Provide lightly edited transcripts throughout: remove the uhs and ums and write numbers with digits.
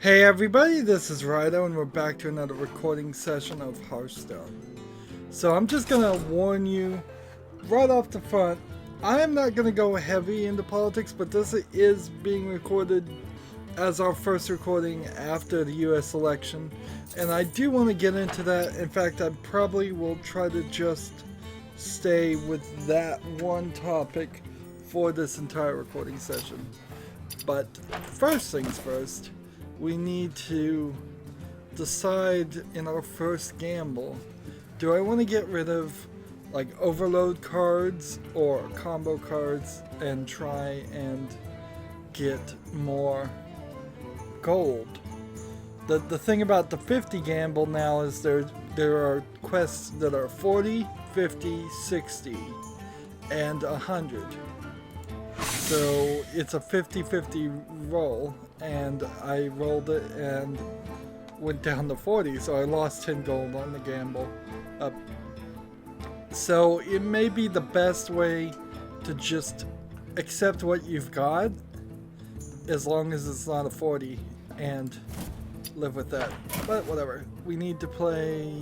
Hey everybody, this is Rydo and we're back to another recording session of Hearthstone. So I'm just gonna warn you right off the front, I am not gonna go heavy into politics, but this is being recorded as our first recording after the US election. And I do want to get into that. In fact, I probably will try to just stay with that one topic for this entire recording session. But first things first, we need to decide in our first gamble, do I want to get rid of like overload cards or combo cards and try and get more gold? The thing about the 50 gamble now is there are quests that are 40, 50, 60, and 100. So it's a 50-50 roll, and I rolled it and went down to 40, so I lost 10 gold on the gamble. So it may be the best way to just accept what you've got, as long as it's not a 40, and live with that. But whatever. We need to play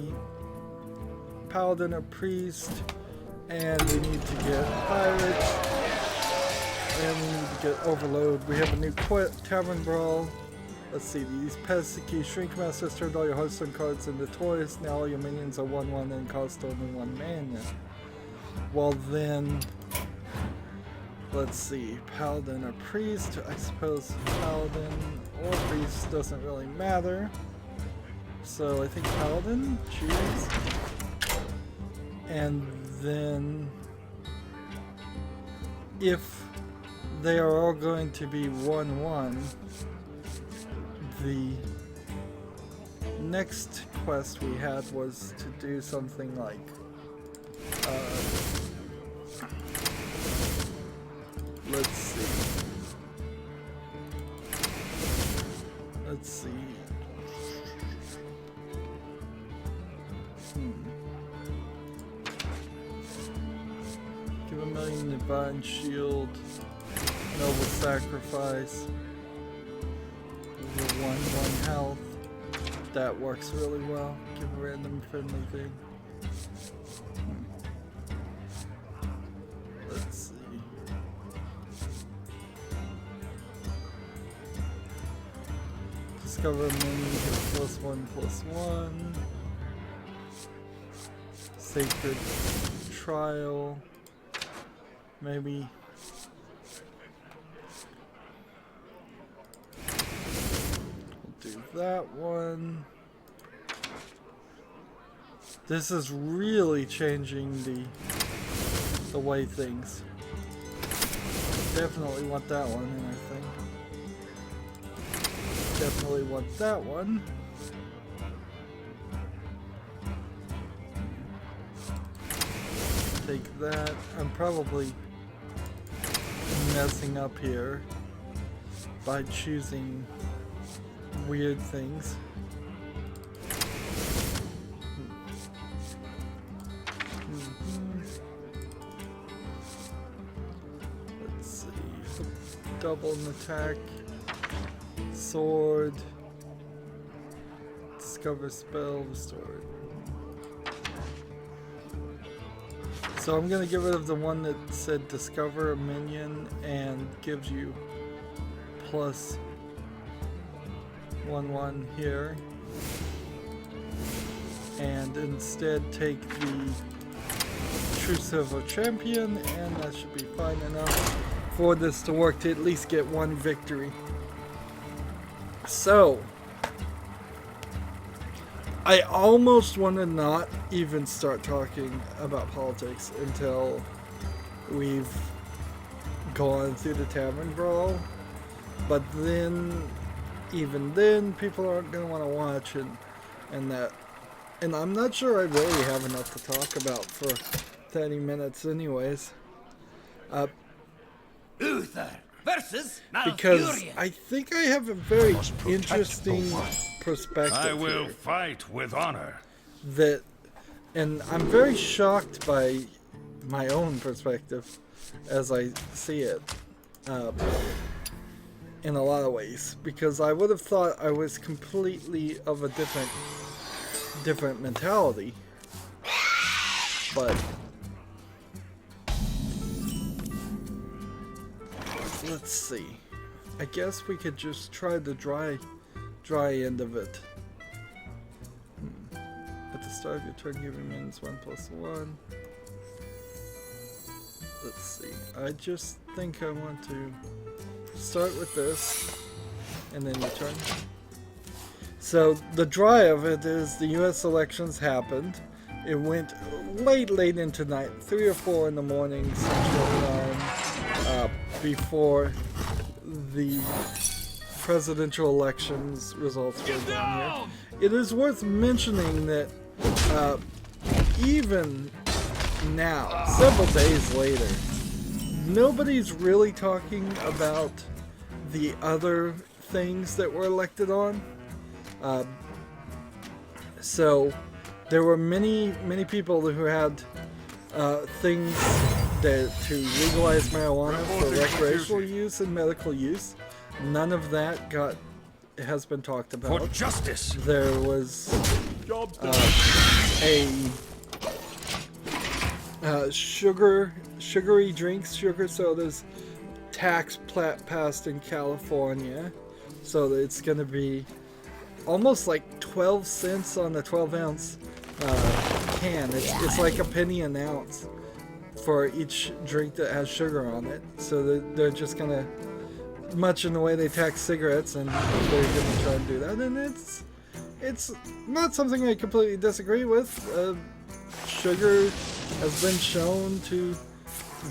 Paladin or Priest, and we need to get Pirates. And we need to get Overload. We have a new Tavern Brawl. Let's see, these Pesky Shrink Masters turned all your Hearthstone cards into toys. Now all your minions are 1/1 and cost only 1 mana. Well then, let's see, Paladin or Priest. I suppose Paladin or Priest doesn't really matter. So I think Paladin, choose. And then, if they are all going to be 1/1. The next quest we had was to do something like let's see. Give a million Divine Shield. Noble Sacrifice. 1/1 health. That works really well. Give a random friendly thing. Let's see. Discover a menu, get +1/+1. Sacred Trial. Maybe. That one. This is really changing the way things. Definitely want that one in, I think. Definitely want that one. Take that. I'm probably messing up here by choosing weird things. Let's see. Double an attack. Sword. Discover spell restored. So I'm gonna get rid of the one that said discover a minion and gives you plus 1/1 here, and instead take the True Silver Champion, and that should be fine enough for this to work to at least get one victory. So I almost want to not even start talking about politics until we've gone through the Tavern Brawl, but then even then people aren't going to want to watch and that, and I'm not sure I really have enough to talk about for 30 minutes anyways, Uther versus because Malfurion. I think I have a very interesting perspective I will here fight with honor. that, and I'm very shocked by my own perspective as I see it. in a lot of ways, because I would have thought I was completely of a different mentality, but let's see. I guess we could just try the dry end of it. At the start of your turn, giving minions 1+1. Let's see. I just think I want to start with this, and then your turn. So the dry of it is the U.S. elections happened. It went late into night, 3 or 4 in the morning Central Time, before the presidential elections results were done here. It is worth mentioning that even now, several days later, nobody's really talking about the other things that were elected on. So there were many people who had things to legalize marijuana for recreational use and medical use. None of that has been talked about. For justice. There was sugary drinks, sugar sodas tax passed in California, so that it's going to be almost like 12 cents on the 12-ounce can. It's like a penny an ounce for each drink that has sugar on it. So they're just going to, much in the way they tax cigarettes, and they're going to try and do that. And it's not something I completely disagree with. Sugar has been shown to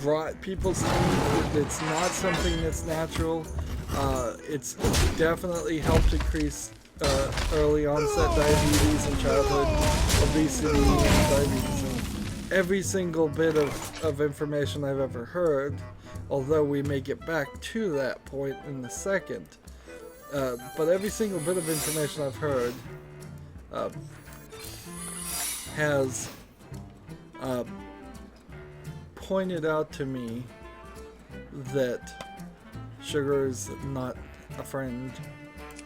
rot people's teeth. It's not something that's natural. It's definitely helped increase early onset diabetes and childhood obesity and diabetes. And every single bit of information I've ever heard, although we may get back to that point in a second, but every single bit of information I've heard has pointed out to me that sugar is not a friend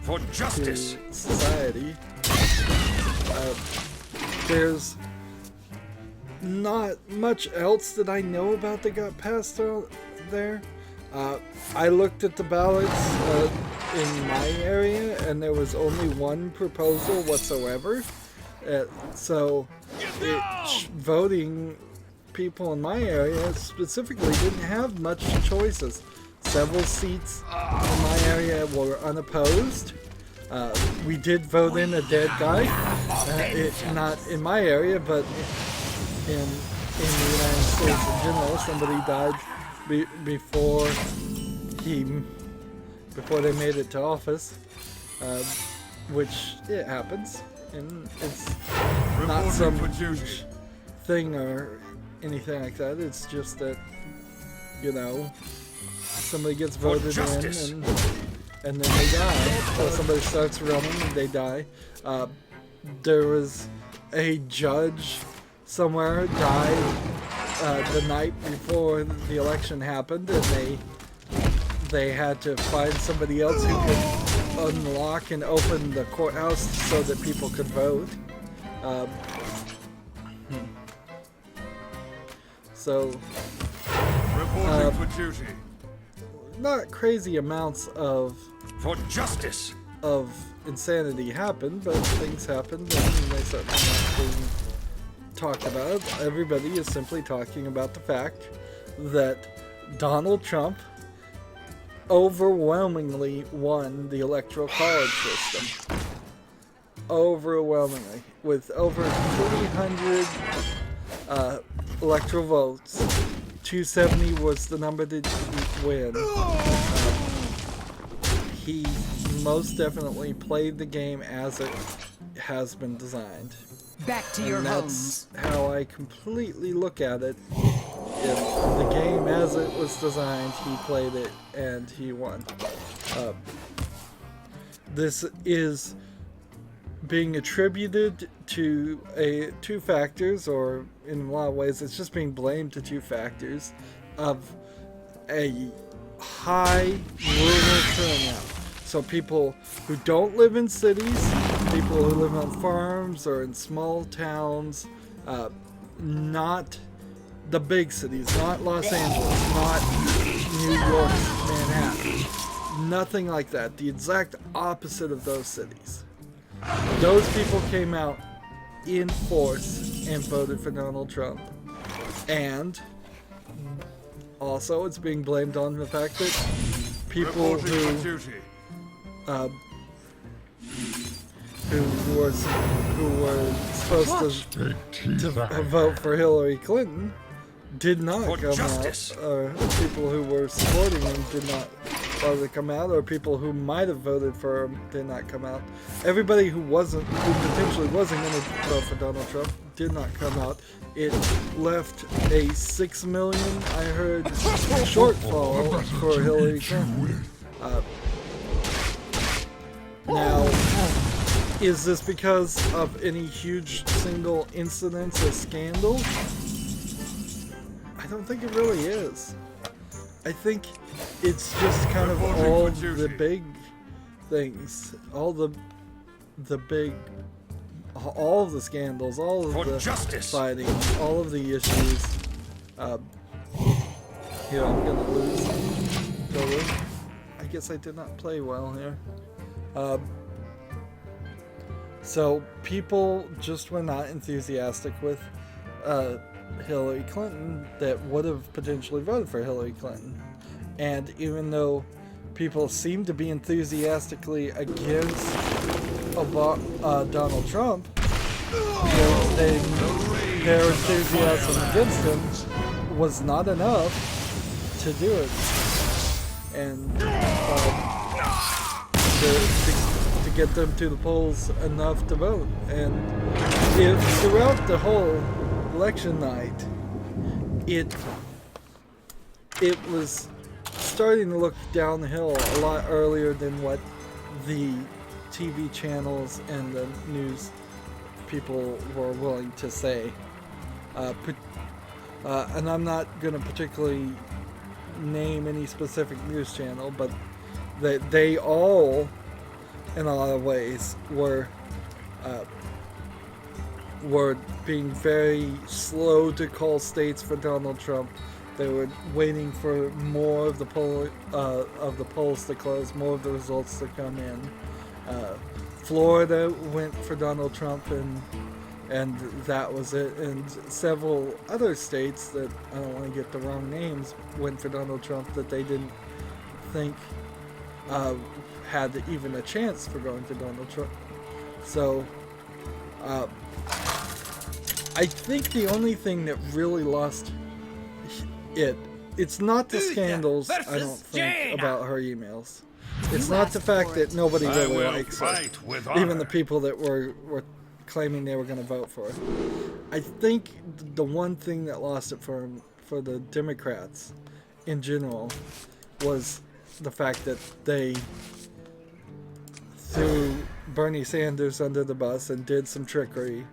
for justice to society. There's not much else that I know about that got passed out there. I looked at the ballots in my area, and there was only one proposal whatsoever. So voting people in my area specifically didn't have much choices. Several seats in my area were unopposed. We did vote in a dead guy. Not in my area, but in the United States in general. Somebody died before they made it to office, which it happens, and it's not some huge thing or anything like that. It's just that, somebody gets voted in and then they die. So somebody starts running and they die. There was a judge somewhere died the night before the election happened, and they had to find somebody else who could unlock and open the courthouse so that people could vote. So reporting for duty. Not crazy amounts of justice of insanity happened, but things happened, and they certainly not being talked about. Everybody is simply talking about the fact that Donald Trump overwhelmingly won the electoral college system. Overwhelmingly, with over 300 electoral votes. 270 was the number that he win. He most definitely played the game as it has been designed. Back to your homes. homes. How I completely look at it. If the game as it was designed, he played it and he won. This is being attributed to two factors, or in a lot of ways it's just being blamed to two factors of a high rural turnout. So people who don't live in cities, people who live on farms or in small towns, not the big cities, not Los Angeles, not New York, Manhattan, nothing like that. The exact opposite of those cities. Those people came out in force and voted for Donald Trump. And also it's being blamed on the fact that people who were supposed to vote for Hillary Clinton did not come out, or people who were supporting him did not bother to come out, or people who might have voted for him did not come out. Everybody who potentially wasn't going to vote for Donald Trump did not come out. It left a 6 million, I heard, shortfall for Hillary Clinton. Now, is this because of any huge single incidents or scandal? I don't think it really is. I think it's just kind of all the big things, all of the scandals, all of the fighting, all of the issues. Here, I'm gonna lose. Totally. I guess I did not play well here. So people just were not enthusiastic with Hillary Clinton that would have potentially voted for Hillary Clinton. And even though people seem to be enthusiastically against Donald Trump, their enthusiasm against him was not enough to do it. And to get them to the polls enough to vote. And throughout the whole election night, it was starting to look downhill a lot earlier than what the TV channels and the news people were willing to say. And I'm not going to particularly name any specific news channel, but they all, in a lot of ways, were being very slow to call states for Donald Trump. They were waiting for more of the polls to close, more of the results to come in. Florida went for Donald Trump, and that was it. And several other states that I don't want to get the wrong names went for Donald Trump that they didn't think had even a chance for going to Donald Trump. So I think the only thing that really lost it's not the scandals, I don't think, about her emails. It's not the fact that nobody really likes her, even the people that were claiming they were going to vote for her. I think the one thing that lost it for the Democrats in general was the fact that they threw Bernie Sanders under the bus and did some trickery,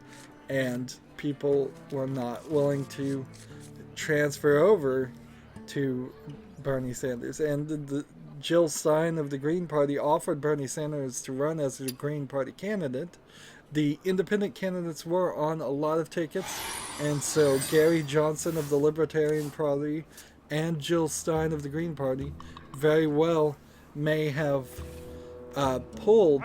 and people were not willing to transfer over to Bernie Sanders. And the Jill Stein of the Green Party offered Bernie Sanders to run as a Green Party candidate. The independent candidates were on a lot of tickets, and so Gary Johnson of the Libertarian Party and Jill Stein of the Green Party very well may have pulled.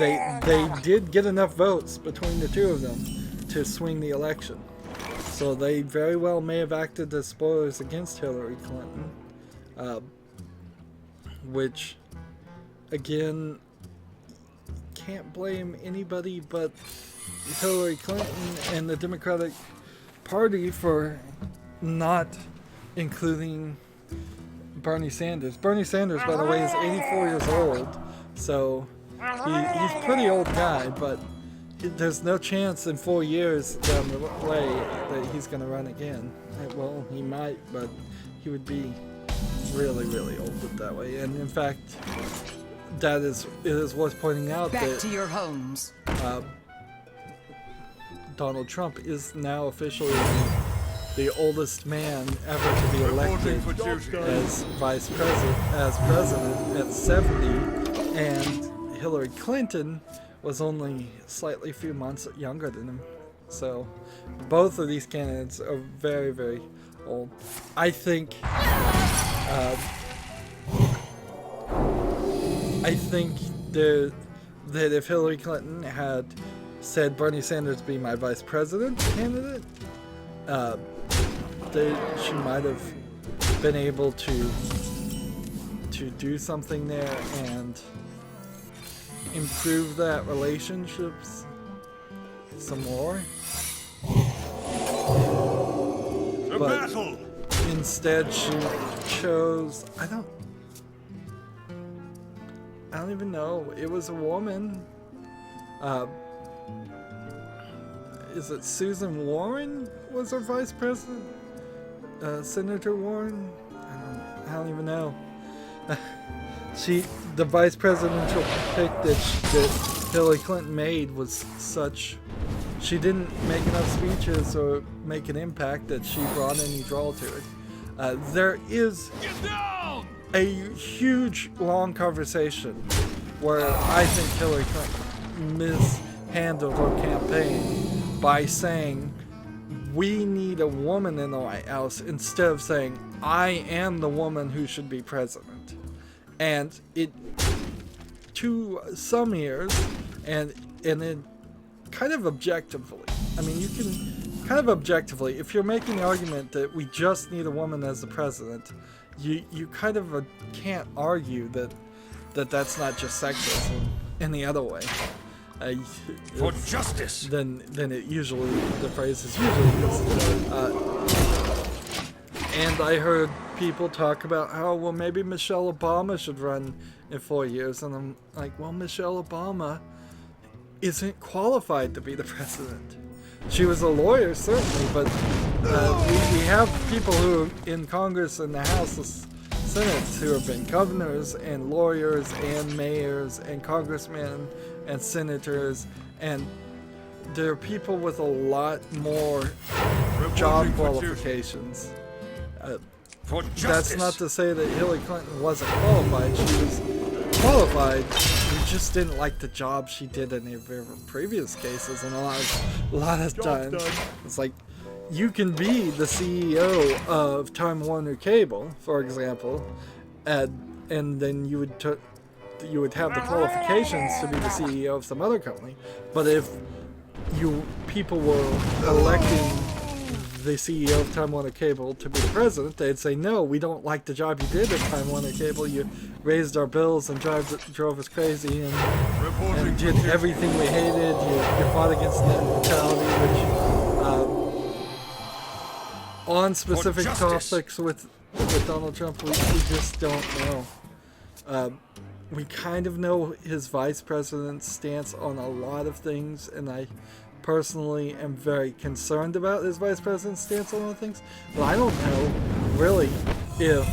They did get enough votes between the two of them to swing the election. So they very well may have acted as spoilers against Hillary Clinton, which, again, can't blame anybody but Hillary Clinton and the Democratic Party for not including Bernie Sanders. Bernie Sanders, by the way, is 84 years old, so he's a pretty old guy, but there's no chance in 4 years down the way that he's going to run again. Well, he might, but he would be really, really old that way. And in fact, it is worth pointing out that to your homes. Donald Trump is now officially the oldest man ever to be elected Reporting for duty. as president at 70, and Hillary Clinton was only slightly few months younger than him. So both of these candidates are very, very old. I think that if Hillary Clinton had said Bernie Sanders be my vice president candidate, she might have been able to do something there and improve that relationships some more. The But battle. instead she chose, I don't even know. It was a woman. Is it Susan Warren was her vice president? Senator Warren? I don't even know. The vice presidential pick that Hillary Clinton made was such. She didn't make enough speeches or make an impact that she brought any draw to it. There is a huge, long conversation where I think Hillary Clinton mishandled her campaign by saying, we need a woman in the White House, instead of saying, I am the woman who should be president. And it, to some ears, and it kind of objectively, I mean, you can kind of objectively, if you're making the argument that we just need a woman as the president, you kind of can't argue that that's not just sexism in the other way. For justice. Then it usually, the phrase is usually used. And I heard people talk about how, well, maybe Michelle Obama should run in 4 years, and I'm like, well, Michelle Obama isn't qualified to be the president. She was a lawyer, certainly, but we have people who in Congress and the House of Senate who have been governors and lawyers and mayors and congressmen and senators, and there are people with a lot more job qualifications. For That's justice. not to say that Hillary Clinton wasn't qualified. She was qualified. We just didn't like the job she did in her previous cases, and a lot of times it's like, you can be the CEO of Time Warner Cable, for example, and then you would have the qualifications to be the CEO of some other company. But if people were electing the CEO of Time Warner Cable to be the president, they'd say, no, we don't like the job you did at Time Warner Cable. You raised our bills and drove us crazy and did everything we hated. You fought against net neutrality, which on specific topics with Donald Trump, we just don't know. We kind of know his vice president's stance on a lot of things, and I personally am very concerned about his vice president's stance on a lot of things. But I don't know, really, if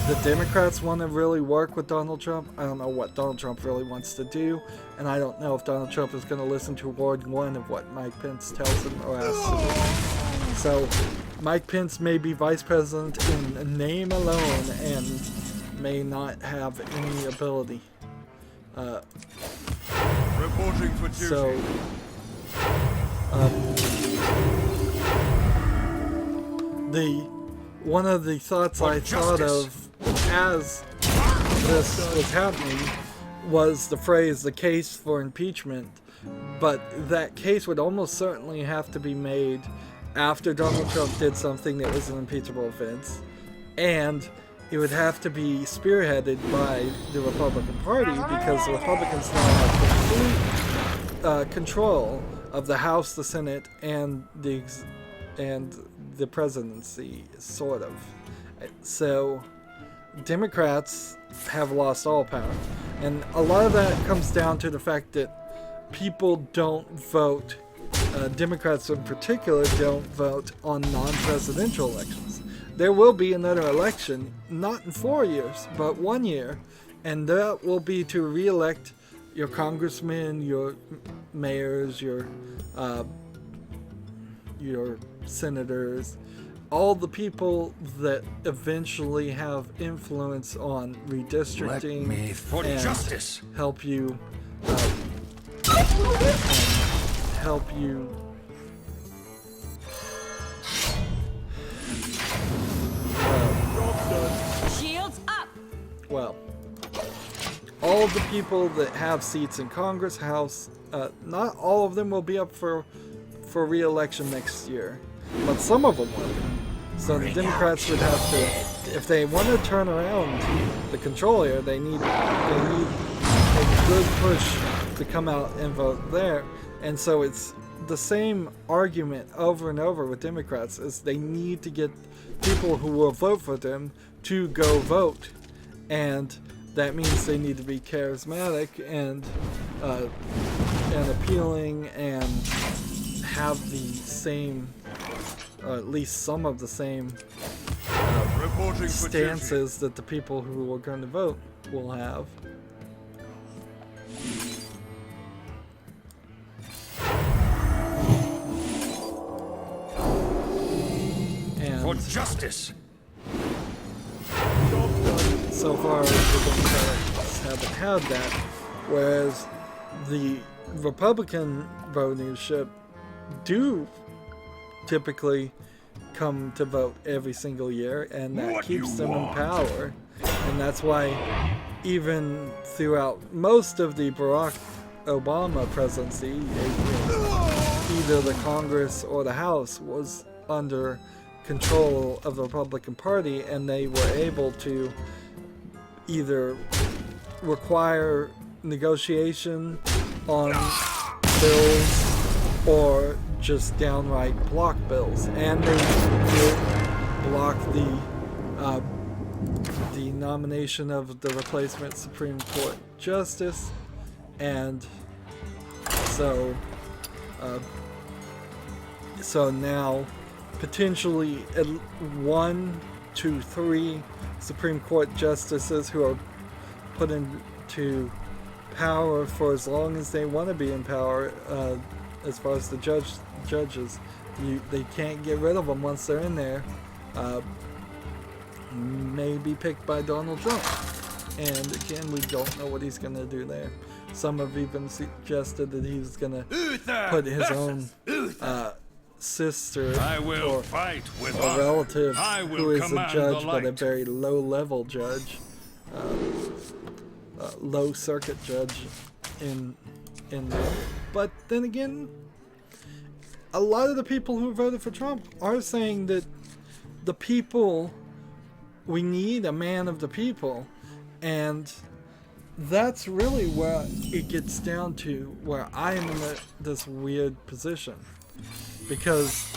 the Democrats want to really work with Donald Trump. I don't know what Donald Trump really wants to do, and I don't know if Donald Trump is going to listen to word one of what Mike Pence tells him or asks him to do. So Mike Pence may be vice president in name alone and may not have any ability. Reporting for duty. So one of the thoughts I thought of as this was happening was the phrase, the case for impeachment, but that case would almost certainly have to be made after Donald Trump did something that was an impeachable offense, and it would have to be spearheaded by the Republican Party, because the Republicans now have complete control of the House, the Senate, and the presidency, sort of. So Democrats have lost all power, and a lot of that comes down to the fact that people don't vote. Democrats in particular don't vote on non-presidential elections. There will be another election, not in 4 years, but 1 year, and that will be to re-elect your congressmen, your mayors, your senators, all the people that eventually have influence on redistricting for and justice. help you help you Shields up. well, all the people that have seats in Congress, House, not all of them will be up for re-election next year, but some of them will. So the Democrats would have to, if they want to turn around the control here, they need a good push to come out and vote there. And so it's the same argument over and over with Democrats, is they need to get people who will vote for them to go vote, and that means they need to be charismatic and appealing and have the same, or at least some of the same stances that the people who are going to vote will have. And For justice. so far, the Democrats haven't had that, whereas the Republican votership do typically come to vote every single year, and that keeps them in power. And that's why even throughout most of the Barack Obama presidency, either the Congress or the House was under control of the Republican Party, and they were able to either require negotiation on bills or just downright block bills. And they did block the nomination of the replacement Supreme Court Justice, and so now potentially 1 to 3 Supreme Court justices who are put into power for as long as they want to be in power. As far as the judges, they can't get rid of them once they're in there. May be picked by Donald Trump, and again, we don't know what he's going to do there. Some have even suggested that he's going to put his own sister or a relative who is a judge, but a very low-level judge, low circuit judge in there. But then again, a lot of the people who voted for Trump are saying that the people, we need a man of the people, and that's really where it gets down to, where I am in this weird position, because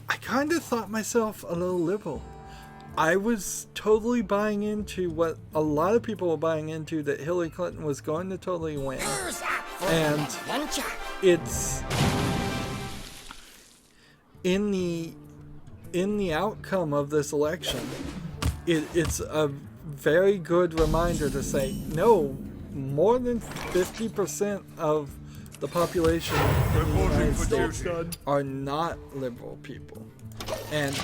I kind of thought myself a little liberal. I was totally buying into what a lot of people were buying into, that Hillary Clinton was going to totally win. And it's in the outcome of this election, it's a very good reminder to say, no, more than 50% of the population in the United States are not liberal people. And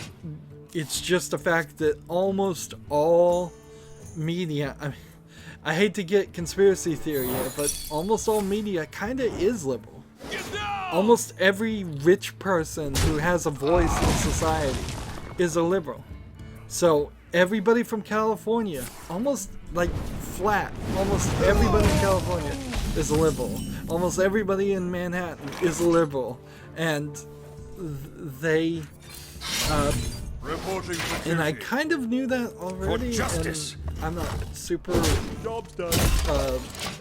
it's just a fact that almost all media, I hate to get conspiracy theory here, but almost all media kind of is liberal. Almost every rich person who has a voice in society is a liberal. So everybody from California, almost like flat, almost everybody in California is a liberal. Almost everybody in Manhattan is a liberal. And they... and I kind of knew that already, and I'm not super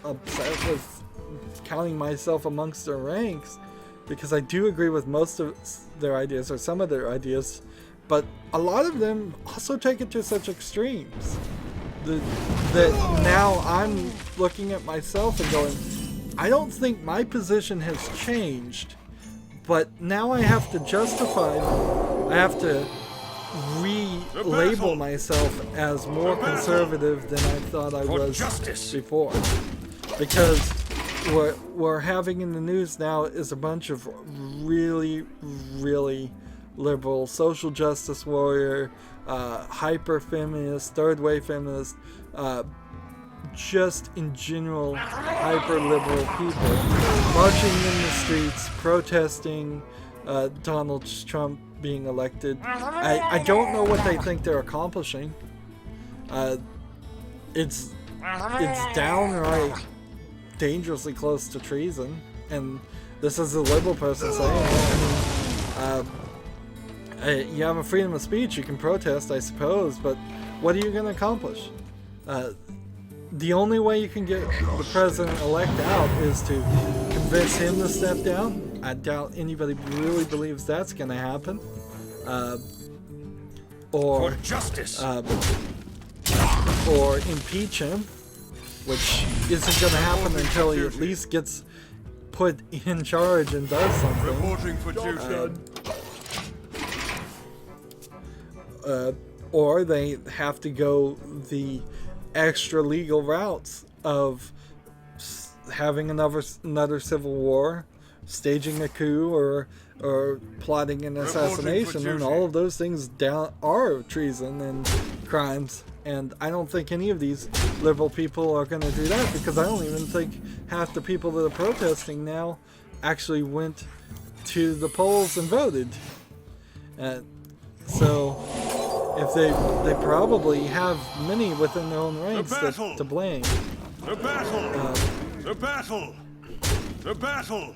upset with counting myself amongst their ranks, because I do agree with most of their ideas, or some of their ideas, but a lot of them also take it to such extremes that now I'm looking at myself and going, I don't think my position has changed, but now I have to justify, I have to relabel myself as more conservative than I thought I was before, because what we're having in the news now is a bunch of really liberal social justice warrior, hyper feminist, third wave feminist, just in general hyper liberal people marching in the streets protesting Donald Trump being elected. I don't know what they think they're accomplishing. It's downright dangerously close to treason, and this is a liberal person saying it. You have a freedom of speech, you can protest, I suppose, but what are you going to accomplish? The only way you can get the president-elect out is to convince him to step down. I doubt anybody really believes that's going to happen. Or For justice. Or impeach him, which isn't going to happen until he at least gets put in charge and does something. Reporting for duty. Or they have to go the extra legal routes of having another civil war, staging a coup, or plotting an assassination, and all of those things are treason and crimes. And I don't think any of these liberal people are going to do that, because I don't even think half the people that are protesting now actually went to the polls and voted. So if they probably have many within their own ranks to blame. The battle! The battle! The battle!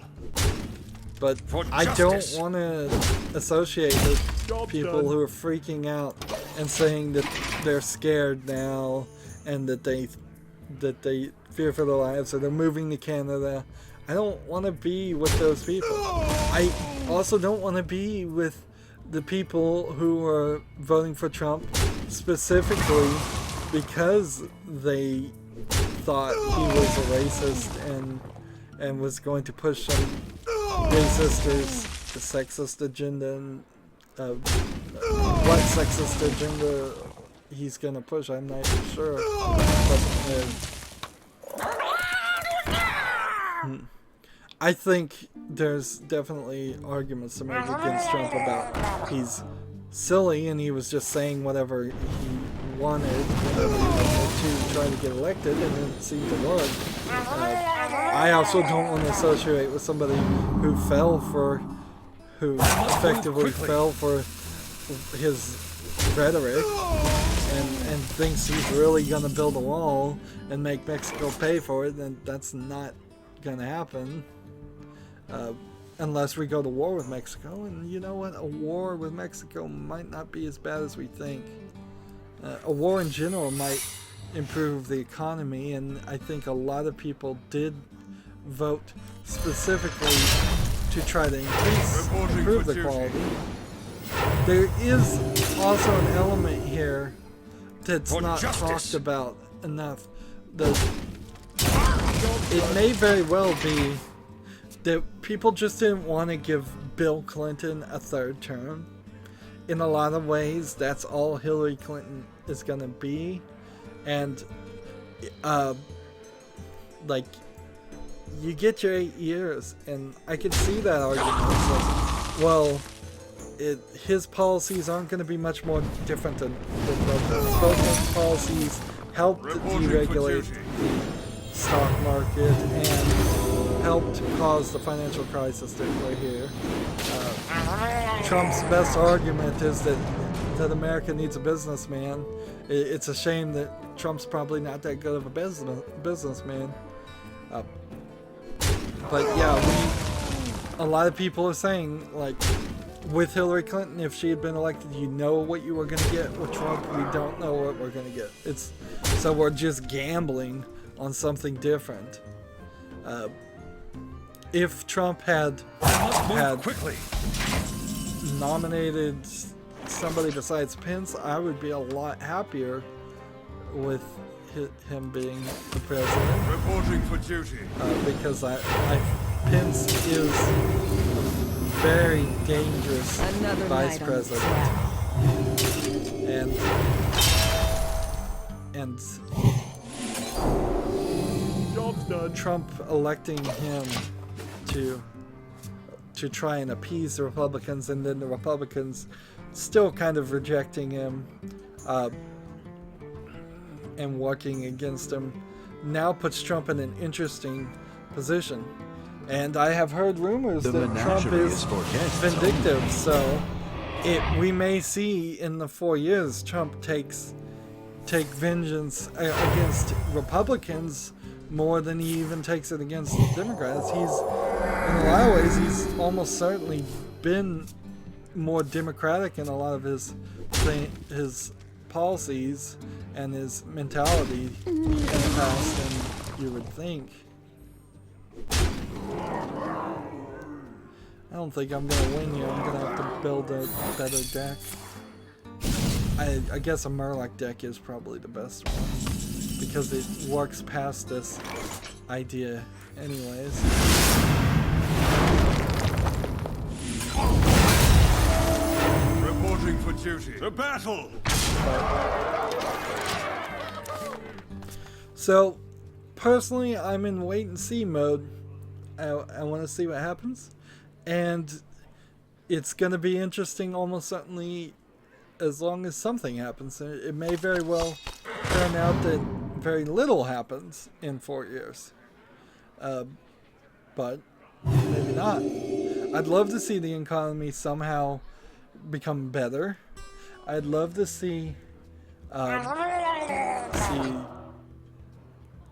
But I don't want to associate with people who are freaking out and saying that they're scared now and that they fear for their lives, or they're moving to Canada. I don't want to be with those people. I also don't want to be with the people who are voting for Trump specifically because they thought he was a racist and was going to push some racist or sexist agenda, and what sexist agenda he's going to push, I'm not even sure. But I think there's definitely arguments to make against Trump about he's silly and he was just saying whatever he wanted, whatever he wanted to try to get elected, and it seemed to work. I also don't want to associate with somebody who effectively fell for his rhetoric and thinks he's really going to build a wall and make Mexico pay for it. And that's not going to happen. Unless we go to war with Mexico, and you know what? A war with Mexico might not be as bad as we think. A war in general might improve the economy, and I think a lot of people did vote specifically to try to improve the quality. There is also an element here that's not talked about enough. It may very well be that people just didn't want to give Bill Clinton a third term. In a lot of ways, that's all Hillary Clinton is going to be. And, like, you get your 8 years, and I can see that argument. It's like, well, his policies aren't going to be much more different than both. Both policies helped deregulate the stock market and helped cause the financial crisis that we're here. Trump's best argument is that America needs a businessman. It's a shame that Trump's probably not that good of a businessman. But yeah, a lot of people are saying, like, with Hillary Clinton, if she had been elected, you know what you were going to get. With Trump, we don't know what we're going to get. So we're just gambling on something different. If Trump had quickly nominated somebody besides Pence, I would be a lot happier with him being the president. Reporting for duty. Because Pence is a very dangerous vice president. And Trump electing him to to try and appease the Republicans, and then the Republicans still kind of rejecting him and working against him, now puts Trump in an interesting position. And I have heard rumors that Trump is vindictive, so we may see in the 4 years Trump take vengeance against Republicans more than he even takes it against Democrats. In a lot of ways, he's almost certainly been more democratic in a lot of his policies and his mentality in the past than you would think. I don't think I'm gonna win here. I'm gonna have to build a better deck. I guess a Murloc deck is probably the best one because it works past this idea anyways. Reporting for duty. The battle! So, personally, I'm in wait and see mode. I want to see what happens. And it's going to be interesting almost certainly as long as something happens. It may very well turn out that very little happens in 4 years. But maybe not. I'd love to see the economy somehow become better. I'd love to see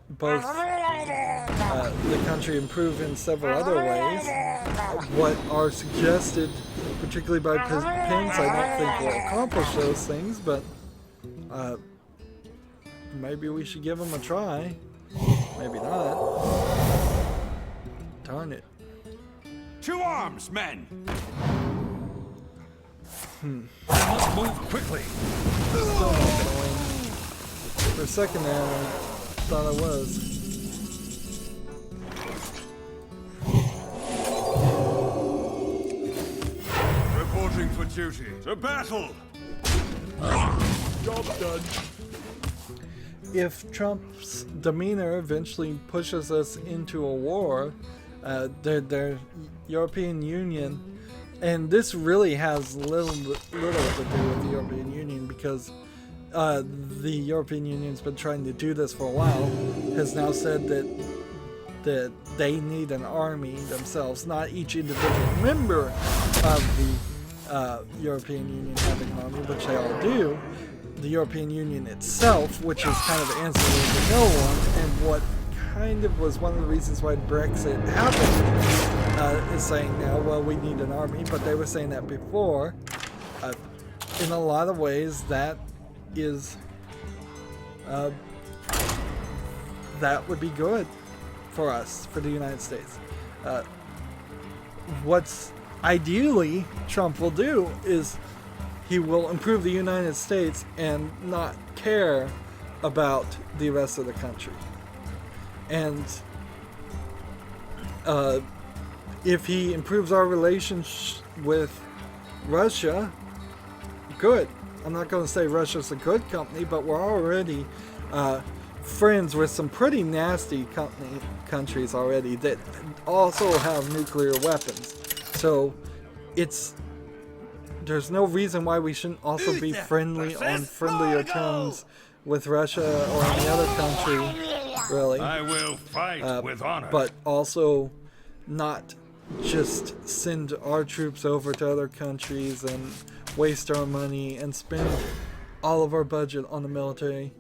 both the country improve in several other ways. What are suggested, particularly by Pence, I don't think will accomplish those things, but maybe we should give them a try. Maybe not. Darn it. To arms, men! I must move quickly. Still not gonna win. For a second there, I thought I was. Reporting for duty. To battle! Job done. If Trump's demeanor eventually pushes us into a war, the European Union, and this really has little to do with the European Union because the European Union's been trying to do this for a while, has now said that they need an army themselves, not each individual member of the European Union having an army, which they all do. The European Union itself, which is kind of ancillary to no one, and what kind of was one of the reasons why Brexit happened, is saying now, well, we need an army, but they were saying that before. In a lot of ways, that is that would be good for us, for the United States. What's ideally Trump will do is he will improve the United States and not care about the rest of the country. And if he improves our relations with Russia, good. I'm not going to say Russia's a good company, but we're already friends with some pretty nasty countries already that also have nuclear weapons. So there's no reason why we shouldn't also be friendly on friendlier terms with Russia or any other country, really. I will fight with honor. But also not just send our troops over to other countries and waste our money and spend all of our budget on the military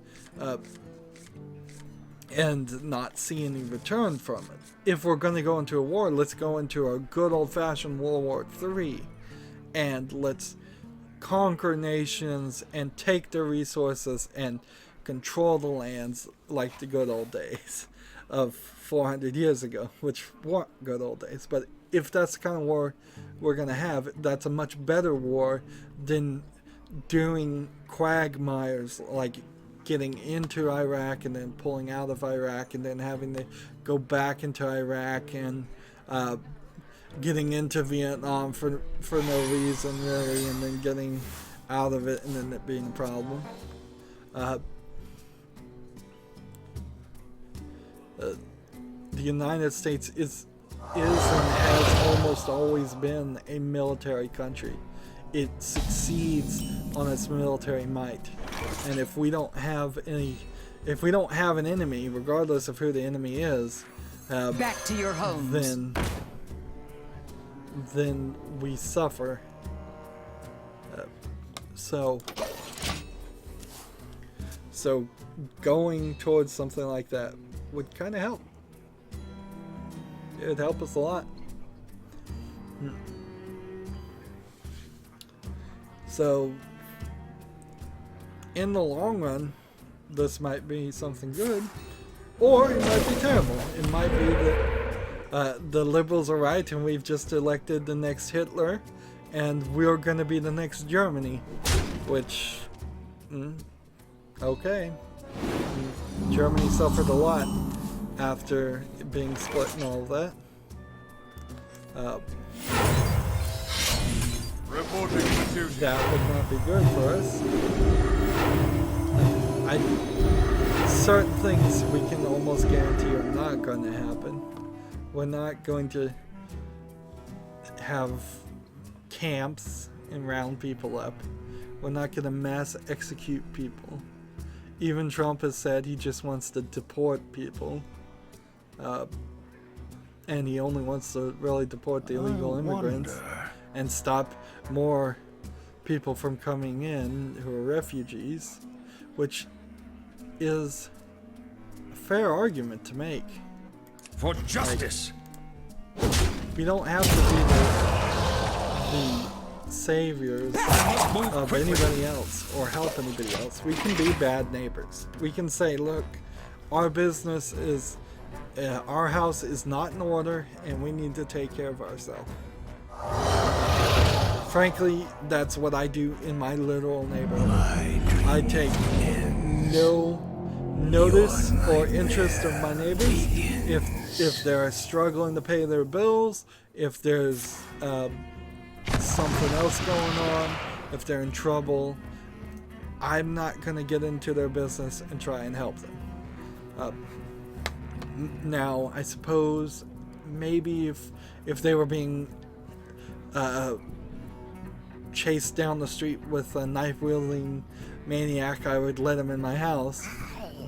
and not see any return from it. If we're going to go into a war, let's go into a good old-fashioned World War III. And let's conquer nations and take their resources and control the lands like the good old days of 400 years ago, which weren't good old days. But if that's the kind of war we're going to have, that's a much better war than doing quagmires like getting into Iraq and then pulling out of Iraq and then having to go back into Iraq and getting into Vietnam for no reason really, and then getting out of it and then it being a problem. The United States is is and has almost always been a military country. It succeeds on its military might, and if we don't have an enemy, regardless of who the enemy is, back to your homes. Then we suffer. So going towards something like that would kind of help. It would help us a lot. So, in the long run, this might be something good, or it might be terrible. It might be that the liberals are right and we've just elected the next Hitler, and we're going to be the next Germany, which, okay. Germany suffered a lot after being split and all of that. Reporting for duty. That would not be good for us. Certain things we can almost guarantee are not going to happen. We're not going to have camps and round people up. We're not going to mass execute people. Even Trump has said he just wants to deport people. And he only wants to really deport the illegal immigrants and stop more people from coming in who are refugees, which is a fair argument to make. For justice. Like, we don't have to be the saviors of anybody else or help anybody else. We can be bad neighbors. We can say, look, our business is, our house is not in order and we need to take care of ourselves. Frankly, that's what I do in my literal neighborhood. I take no notice or interest of my neighbors. If they're struggling to pay their bills, if there's something else going on, if they're in trouble, I'm not going to get into their business and try and help them. Now, I suppose maybe if they were being chased down the street with a knife-wielding maniac, I would let him in my house,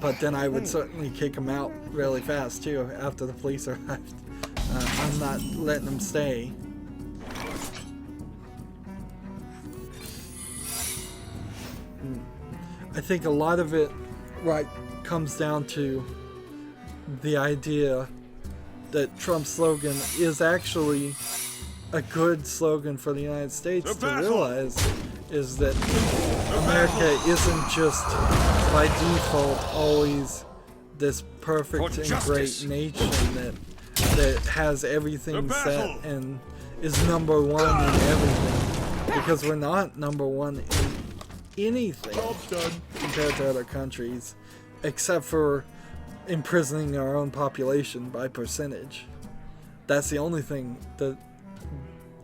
but then I would certainly kick him out really fast too after the police arrived. I'm not letting him stay. I think a lot of it comes down to the idea that Trump's slogan is actually a good slogan for the United States to realize, is that America isn't just by default always this perfect and great nation that has everything set and is number one in everything, because we're not number one in anything compared to other countries, except for imprisoning our own population by percentage. That's the only thing that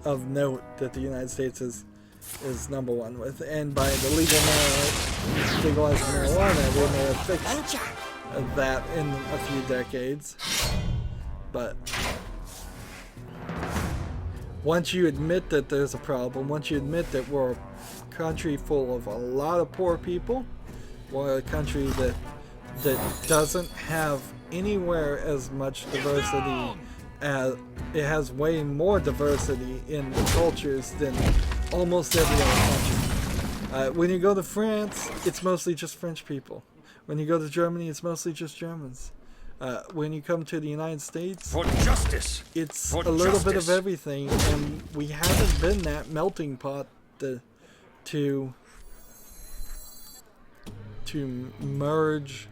of note that the United States is number one with, and by the legalized marijuana, we may have fixed that in a few decades. But once you admit that there's a problem, once you admit that we're a country full of a lot of poor people, we're a country that doesn't have anywhere as much diversity as it has, way more diversity in cultures than almost every other country. When you go to France, it's mostly just French people. When you go to Germany, it's mostly just Germans. When you come to the United States, for justice, it's a little bit of everything, and we haven't been that melting pot to merge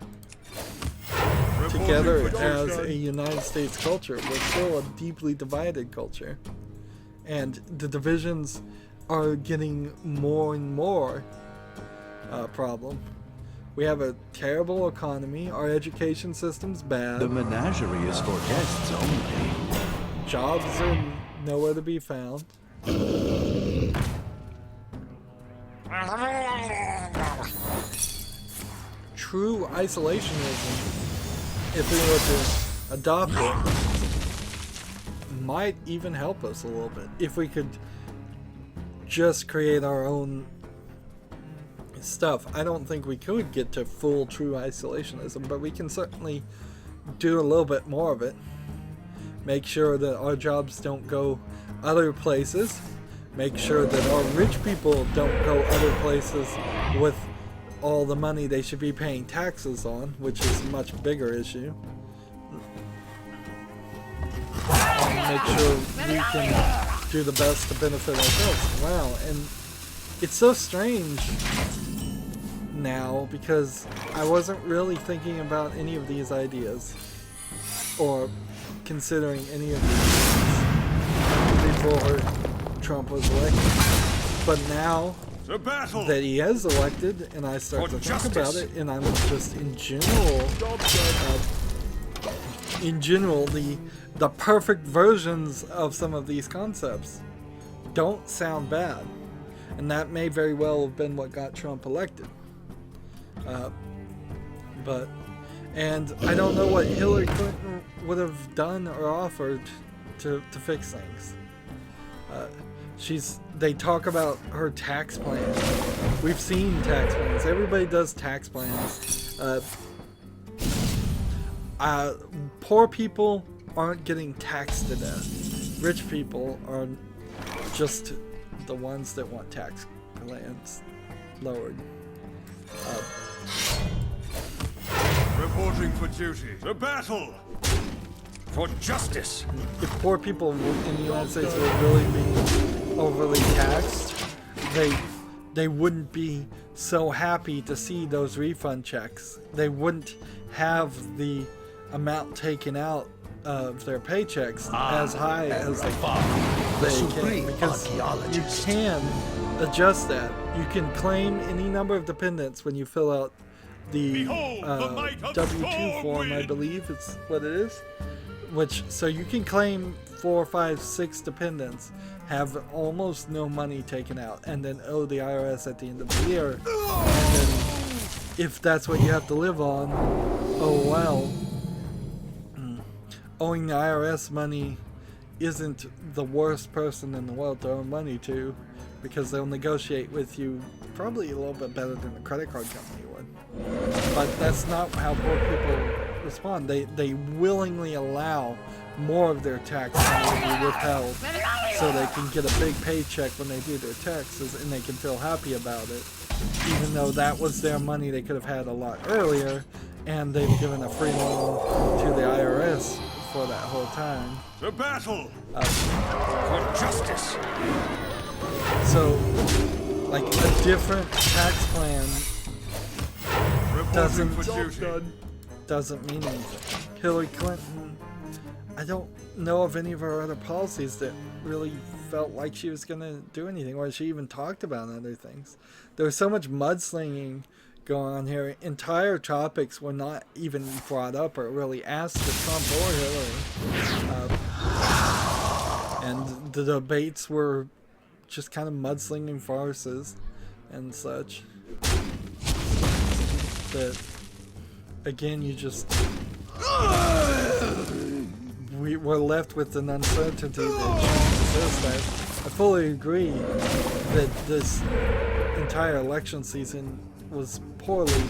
together as a United States culture. We're still a deeply divided culture, and the divisions are getting more and more problem. We have a terrible economy. Our education system's bad. The menagerie is for guests only. Jobs are nowhere to be found. True isolationism, if we were to adopt it, might even help us a little bit if we could just create our own stuff. I don't think we could get to full true isolationism, but we can certainly do a little bit more of it. Make sure that our jobs don't go other places. Make sure that our rich people don't go other places with all the money they should be paying taxes on, which is a much bigger issue. And make sure we can do the best to benefit ourselves. Wow, and it's so strange now because I wasn't really thinking about any of these ideas or considering any of these things before Trump was elected. But now that he is elected and I start to think about it, and I'm just in general, the perfect versions of some of these concepts don't sound bad. And that may very well have been what got Trump elected. And I don't know what Hillary Clinton would have done or offered to fix things. They talk about her tax plan. We've seen tax plans. Everybody does tax plans. Poor people aren't getting taxed to death. Rich people are just the ones that want tax plans lowered. Reporting for duty. The battle for justice. If poor people in the United States were really being overly taxed, they wouldn't be so happy to see those refund checks. They wouldn't have the amount taken out of their paychecks as high as they can, because you can adjust that. You can claim any number of dependents when you fill out the W-2 form, I believe it's what it is. So you can claim 4, 5, 6 dependents, have almost no money taken out, and then owe the IRS at the end of the year. And then, if that's what you have to live on, oh well. Owing the IRS money isn't the worst person in the world to owe money to, because they'll negotiate with you probably a little bit better than a credit card company would. But that's not how poor people respond. They willingly allow more of their tax money to be withheld so they can get a big paycheck when they do their taxes, and they can feel happy about it, even though that was their money they could have had a lot earlier, and they've given a free loan to the IRS for that whole time. The battle for justice. So, like, a different tax plan doesn't mean anything. Hillary Clinton, I don't know of any of her other policies that really felt like she was going to do anything, or she even talked about other things. There was so much mudslinging going on here. Entire topics were not even brought up or really asked to Trump or Hillary. And the debates were just kind of mudslinging farces and such. That, again, we're left with an uncertainty that exists. I fully agree that this entire election season was poorly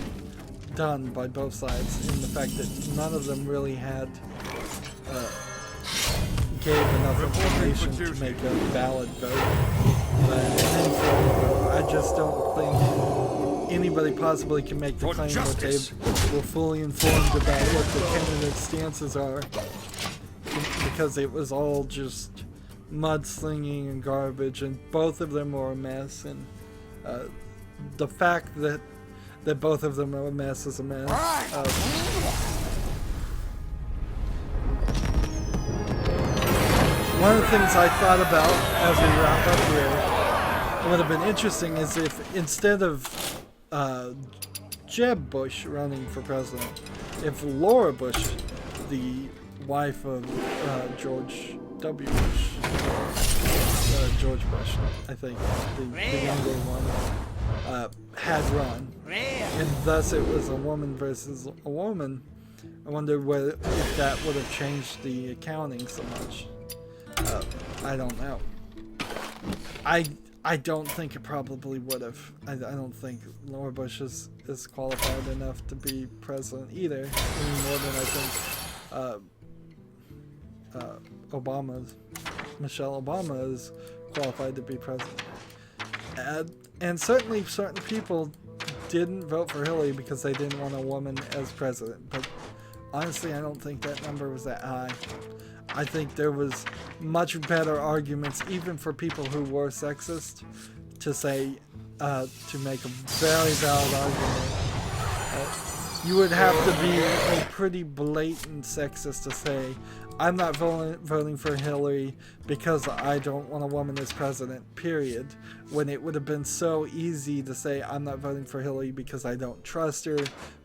done by both sides, in the fact that none of them really had gave enough information to make a valid vote. I just don't think anybody possibly can make the claim that they were fully informed about what the candidates' stances are, because it was all just mudslinging and garbage, and both of them were a mess. And the fact that both of them are a mess is a mess. One of the things I thought about as we wrap up here, it would have been interesting, is if instead of Jeb Bush running for president, if Laura Bush, the wife of George W. Bush, George Bush, I think, the younger one, had run, and thus it was a woman versus a woman. I wonder if that would have changed the accounting so much. I don't know. I don't think it probably would have. I don't think Laura Bush is qualified enough to be president either, any more than I think Michelle Obama is qualified to be president. And certainly certain people didn't vote for Hillary because they didn't want a woman as president. But honestly, I don't think that number was that high. I think there was much better arguments, even for people who were sexist, to say, to make a very valid argument. You would have to be a pretty blatant sexist to say, I'm not voting for Hillary because I don't want a woman as president, period. When it would have been so easy to say, I'm not voting for Hillary because I don't trust her,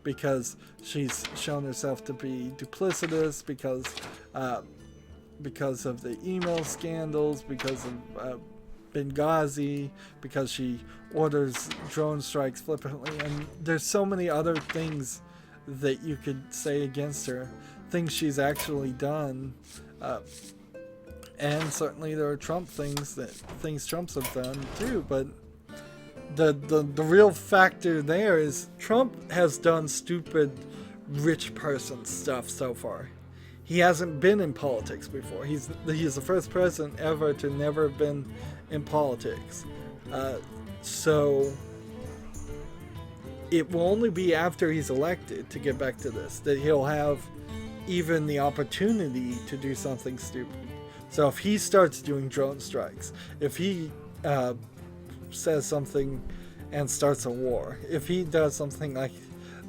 because she's shown herself to be duplicitous, because of the email scandals, because of Benghazi, because she orders drone strikes flippantly, and there's so many other things that you could say against her, things she's actually done, and certainly there are Trump things Trumps have done too. But the real factor there is Trump has done stupid rich person stuff so far. He hasn't been in politics before. He's the first president ever to never have been in politics. So it will only be after he's elected, to get back to this, that he'll have even the opportunity to do something stupid. So if he starts doing drone strikes, if he says something and starts a war, if he does something like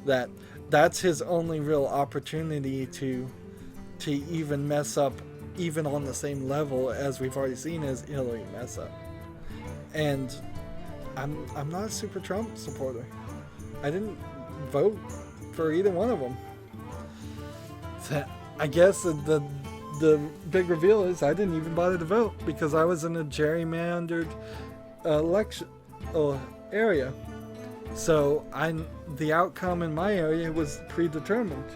that, that's his only real opportunity to even mess up, even on the same level as we've already seen as Hillary mess up. And I'm not a super Trump supporter. I didn't vote for either one of them. So I guess the big reveal is I didn't even bother to vote because I was in a gerrymandered election area. So the outcome in my area was predetermined.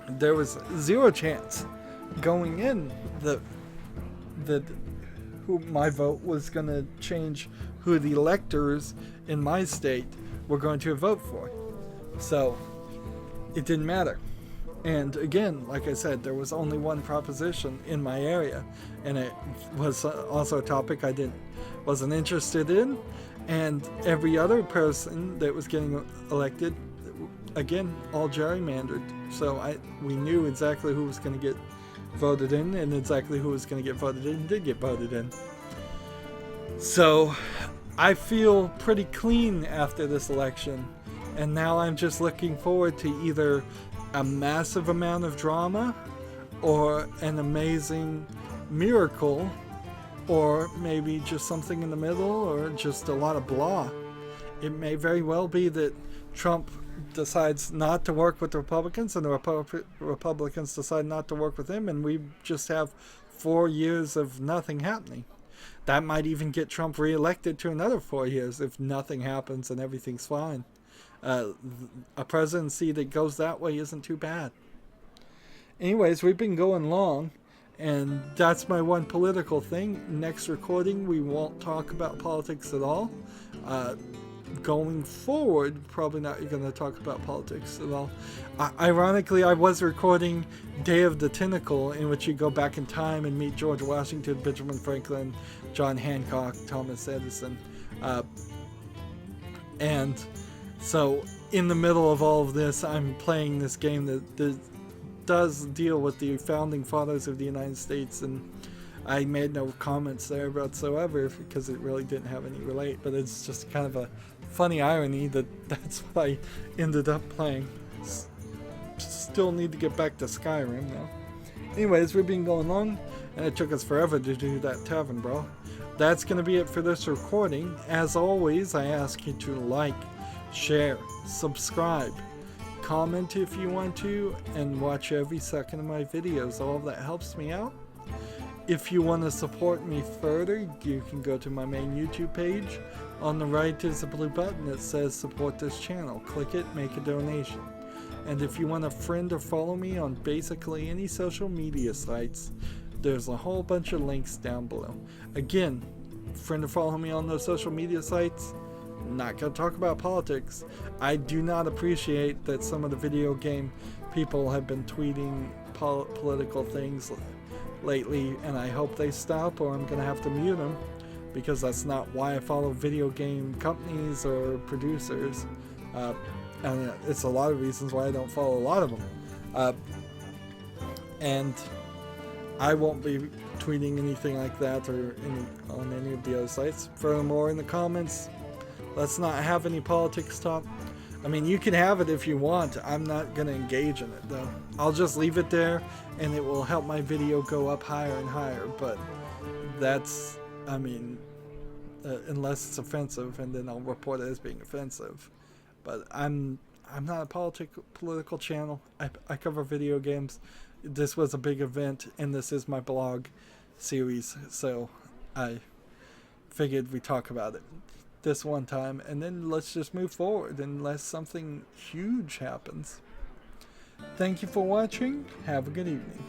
There was zero chance going in that who my vote was going to change who the electors in my state were going to vote for. So it didn't matter. And again, like I said, there was only one proposition in my area, and it was also a topic I wasn't interested in. And every other person that was getting elected, again, all gerrymandered. So we knew exactly who was going to get voted in, and exactly who was going to get voted in and did get voted in. So I feel pretty clean after this election, and now I'm just looking forward to either a massive amount of drama or an amazing miracle, or maybe just something in the middle, or just a lot of blah. It may very well be that Trump decides not to work with the Republicans, and the Republicans decide not to work with him, and we just have 4 years of nothing happening. That might even get Trump reelected to another 4 years if nothing happens and everything's fine. A presidency that goes that way isn't too bad. Anyways, we've been going long, and that's my one political thing. Next recording, we won't talk about politics at all. Going forward, probably not going to talk about politics at all. Ironically, I was recording Day of the Tentacle, in which you go back in time and meet George Washington, Benjamin Franklin, John Hancock, Thomas Edison. And so in the middle of all of this, I'm playing this game that does deal with the founding fathers of the United States, and I made no comments there whatsoever because it really didn't have any relate, but it's just kind of a funny irony that's what I ended up playing. Still need to get back to Skyrim though. Anyways, we've been going long, and it took us forever to do that tavern brawl. That's going to be it for this recording. As always, I ask you to like, share, subscribe, comment if you want to, and watch every second of my videos. All of that helps me out. If you want to support me further, you can go to my main YouTube page. On the right is a blue button that says support this channel. Click it, make a donation. And if you want to friend or follow me on basically any social media sites, There's a whole bunch of links down below. Again, friend or follow me on those social media sites. Not gonna talk about politics. I do not appreciate that some of the video game people have been tweeting political things lately, and I hope they stop, or I'm gonna have to mute them, because that's not why I follow video game companies or producers. And it's a lot of reasons why I don't follow a lot of them. And I won't be tweeting anything like that or on any of the other sites. Furthermore, in the comments, let's not have any politics talk. I mean, you can have it if you want. I'm not going to engage in it, though. I'll just leave it there, and it will help my video go up higher and higher. But that's, I mean, unless it's offensive, and then I'll report it as being offensive. But I'm not a political channel. I cover video games. This was a big event, and this is my blog series, so I figured we talk about it this one time, and then let's just move forward unless something huge happens. Thank you for watching. Have a good evening.